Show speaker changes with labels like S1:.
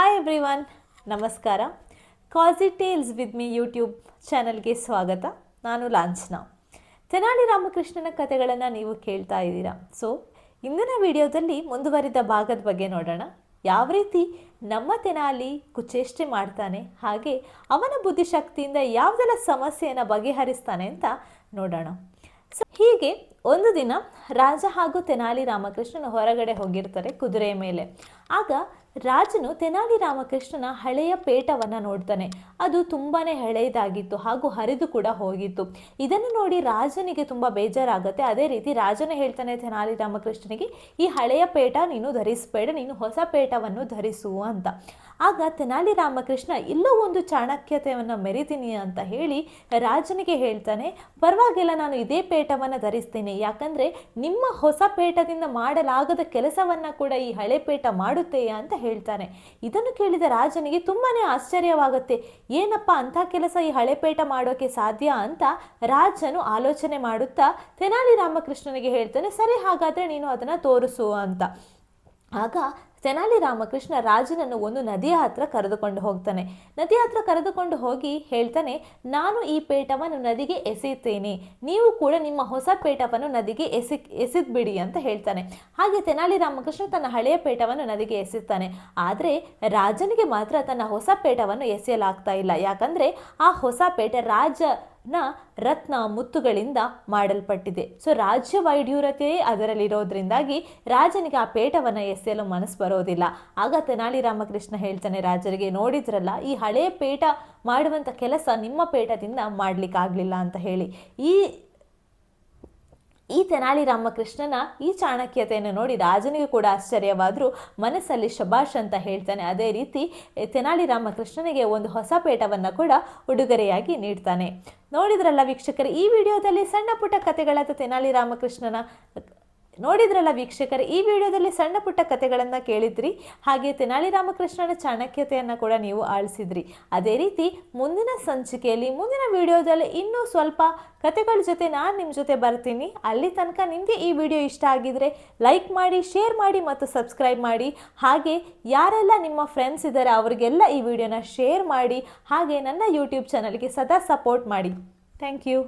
S1: Hi everyone, ನಮಸ್ಕಾರ. ಕಾಜಿ tiles with me YouTube ಚಾನಲ್ಗೆ ಸ್ವಾಗತ. ನಾನು ಲಾಂಛನಾ. ತೆನಾಲಿ ರಾಮಕೃಷ್ಣನ ಕಥೆಗಳನ್ನು ನೀವು ಕೇಳ್ತಾ ಇದ್ದೀರಾ. ಸೊ ಇಂದಿನ ವಿಡಿಯೋದಲ್ಲಿ ಮುಂದುವರಿದ ಭಾಗದ ಬಗ್ಗೆ ನೋಡೋಣ. ಯಾವ ರೀತಿ ನಮ್ಮ ತೆನಾಲಿ ಕುಚೇಷ್ಟೆ ಮಾಡ್ತಾನೆ, ಹಾಗೆ ಅವನ ಬುದ್ಧಿಶಕ್ತಿಯಿಂದ ಯಾವುದೆಲ್ಲ ಸಮಸ್ಯೆಯನ್ನು ಬಗೆಹರಿಸ್ತಾನೆ ಅಂತ ನೋಡೋಣ. ಸೊ ಹೀಗೆ ಒಂದು ದಿನ ರಾಜ ಹಾಗೂ ತೆನಾಲಿ ರಾಮಕೃಷ್ಣನು ಹೊರಗಡೆ ಹೋಗಿರ್ತಾರೆ ಕುದುರೆಯ ಮೇಲೆ. ಆಗ ರಾಜನು ತೆನಾಲಿ ರಾಮಕೃಷ್ಣನ ಹಳೆಯ ಪೇಟವನ್ನು ನೋಡ್ತಾನೆ. ಅದು ತುಂಬಾ ಹಳೆಯದಾಗಿತ್ತು ಹಾಗೂ ಹರಿದು ಕೂಡ ಹೋಗಿತ್ತು. ಇದನ್ನು ನೋಡಿ ರಾಜನಿಗೆ ತುಂಬ ಬೇಜಾರಾಗುತ್ತೆ. ಅದೇ ರೀತಿ ರಾಜನೇ ಹೇಳ್ತಾನೆ ತೆನಾಲಿ ರಾಮಕೃಷ್ಣನಿಗೆ, ಈ ಹಳೆಯ ಪೇಟ ನೀನು ಧರಿಸಬೇಡ, ನೀನು ಹೊಸ ಪೇಟವನ್ನು ಧರಿಸು ಅಂತ. ಆಗ ತೆನಾಲಿ ರಾಮಕೃಷ್ಣ ಇಲ್ಲೂ ಒಂದು ಚಾಣಕ್ಯತೆಯನ್ನು ಮೆರಿತೀನಿ ಅಂತ ಹೇಳಿ ರಾಜನಿಗೆ ಹೇಳ್ತಾನೆ, ಪರವಾಗಿಲ್ಲ, ನಾನು ಇದೇ ಪೇಟವನ್ನು ಧರಿಸ್ತೀನಿ, ಯಾಕಂದರೆ ನಿಮ್ಮ ಹೊಸ ಪೇಟದಿಂದ ಮಾಡಲಾಗದ ಕೆಲಸವನ್ನು ಕೂಡ ಈ ಹಳೆ ಪೇಟ ಮಾಡುತ್ತೆಯಾ ಅಂತ ಹೇಳ್ತಾನೆ. ಇದನ್ನು ಕೇಳಿದ ರಾಜನಿಗೆ ತುಂಬಾ ಆಶ್ಚರ್ಯವಾಗುತ್ತೆ. ಏನಪ್ಪ ಅಂಥ ಕೆಲಸ ಈ ಹಳೆ ಪೇಟ ಮಾಡೋಕ್ಕೆ ಸಾಧ್ಯ ಅಂತ ರಾಜನು ಆಲೋಚನೆ ಮಾಡುತ್ತಾ ತೆನಾಲಿ ರಾಮಕೃಷ್ಣನಿಗೆ ಹೇಳ್ತಾನೆ, ಸರಿ, ಹಾಗಾದರೆ ನೀನು ಅದನ್ನು ತೋರಿಸು ಅಂತ. ಆಗ ತೆನಾಲಿ ರಾಮಕೃಷ್ಣ ರಾಜನನ್ನು ಒಂದು ನದಿಯ ಹತ್ರ ಕರೆದುಕೊಂಡು ಹೋಗ್ತಾನೆ. ನದಿಯ ಹತ್ರ ಕರೆದುಕೊಂಡು ಹೋಗಿ ಹೇಳ್ತಾನೆ, ನಾನು ಈ ಪೇಟವನ್ನು ನದಿಗೆ ಎಸೆಯುತ್ತೇನೆ, ನೀವು ಕೂಡ ನಿಮ್ಮ ಹೊಸ ಪೇಟವನ್ನು ನದಿಗೆ ಎಸೆದ್ಬಿಡಿ ಅಂತ ಹೇಳ್ತಾನೆ. ಹಾಗೆ ತೆನಾಲಿ ರಾಮಕೃಷ್ಣ ತನ್ನ ಹಳೆಯ ಪೇಟವನ್ನು ನದಿಗೆ ಎಸೆಯುತ್ತಾನೆ. ಆದರೆ ರಾಜನಿಗೆ ಮಾತ್ರ ತನ್ನ ಹೊಸ ಪೇಟವನ್ನು ಎಸೆಯಲಾಗ್ತಾ ಇಲ್ಲ. ಯಾಕಂದರೆ ಆ ಹೊಸ ಪೇಟ ರತ್ನ ಮುತ್ತುಗಳಿಂದ ಮಾಡಲ್ಪಟ್ಟಿದೆ. ಸೊ ರಾಜ್ಯ ವೈಢೂರ್ಯತೆಯೇ ಅದರಲ್ಲಿರೋದ್ರಿಂದಾಗಿ ರಾಜನಿಗೆ ಆ ಪೇಟವನ್ನು ಎಸೆಯಲು ಮನಸ್ಸು ಬರೋದಿಲ್ಲ. ಆಗ ತೆನಾಲಿ ರಾಮಕೃಷ್ಣ ಹೇಳ್ತಾನೆ ರಾಜರಿಗೆ, ನೋಡಿದ್ರಲ್ಲ, ಈ ಹಳೆಯ ಪೇಟ ಮಾಡುವಂಥ ಕೆಲಸ ನಿಮ್ಮ ಪೇಟದಿಂದ ಮಾಡಲಿಕ್ಕಾಗಲಿಲ್ಲ ಅಂತ ಹೇಳಿ. ಈ ತೆನಾಲಿ ರಾಮಕೃಷ್ಣನ ಈ ಚಾಣಕ್ಯತೆಯನ್ನು ನೋಡಿ ರಾಜನಿಗೆ ಕೂಡ ಆಶ್ಚರ್ಯವಾದರೂ ಮನಸ್ಸಲ್ಲಿ ಶಬಾಷ್ ಅಂತ ಹೇಳ್ತಾನೆ. ಅದೇ ರೀತಿ ತೆನಾಲಿ ರಾಮಕೃಷ್ಣನಿಗೆ ಒಂದು ಹೊಸ ಪೇಟವನ್ನು ಕೂಡ ಉಡುಗೊರೆಯಾಗಿ ನೀಡ್ತಾನೆ. ನೋಡಿದ್ರಲ್ಲ ವೀಕ್ಷಕರೇ, ಈ ವಿಡಿಯೋದಲ್ಲಿ ಸಣ್ಣ ಪುಟ್ಟ ಕಥೆಗಳಾದ ತೆನಾಲಿ ರಾಮಕೃಷ್ಣನ ಈ ವಿಡಿಯೋದಲ್ಲಿ ಸಣ್ಣ ಪುಟ್ಟ ಕಥೆಗಳನ್ನು ಕೇಳಿದ್ರಿ. ಹಾಗೆ ತೆನಾಲಿ ರಾಮಕೃಷ್ಣನ ಚಾಣಕ್ಯತೆಯನ್ನು ಕೂಡ ನೀವು ಆಳಿಸಿದ್ರಿ. ಅದೇ ರೀತಿ ಮುಂದಿನ ಸಂಚಿಕೆಯಲ್ಲಿ, ಮುಂದಿನ ವಿಡಿಯೋದಲ್ಲಿ ಇನ್ನೂ ಸ್ವಲ್ಪ ಕಥೆಗಳ ಜೊತೆ ನಾನು ನಿಮ್ಮ ಜೊತೆ ಬರ್ತೀನಿ. ಅಲ್ಲಿ ತನಕ ನಿಮಗೆ ಈ ವಿಡಿಯೋ ಇಷ್ಟ ಆಗಿದ್ರೆ ಲೈಕ್ ಮಾಡಿ, ಶೇರ್ ಮಾಡಿ ಮತ್ತು ಸಬ್ಸ್ಕ್ರೈಬ್ ಮಾಡಿ. ಹಾಗೆ ಯಾರೆಲ್ಲ ನಿಮ್ಮ ಫ್ರೆಂಡ್ಸ್ ಇದ್ದಾರೆ ಅವರಿಗೆಲ್ಲ ಈ ವಿಡಿಯೋನ ಶೇರ್ ಮಾಡಿ. ಹಾಗೆ ನನ್ನ ಯೂಟ್ಯೂಬ್ ಚಾನಲ್ಗೆ ಸದಾ ಸಪೋರ್ಟ್ ಮಾಡಿ. Thank you.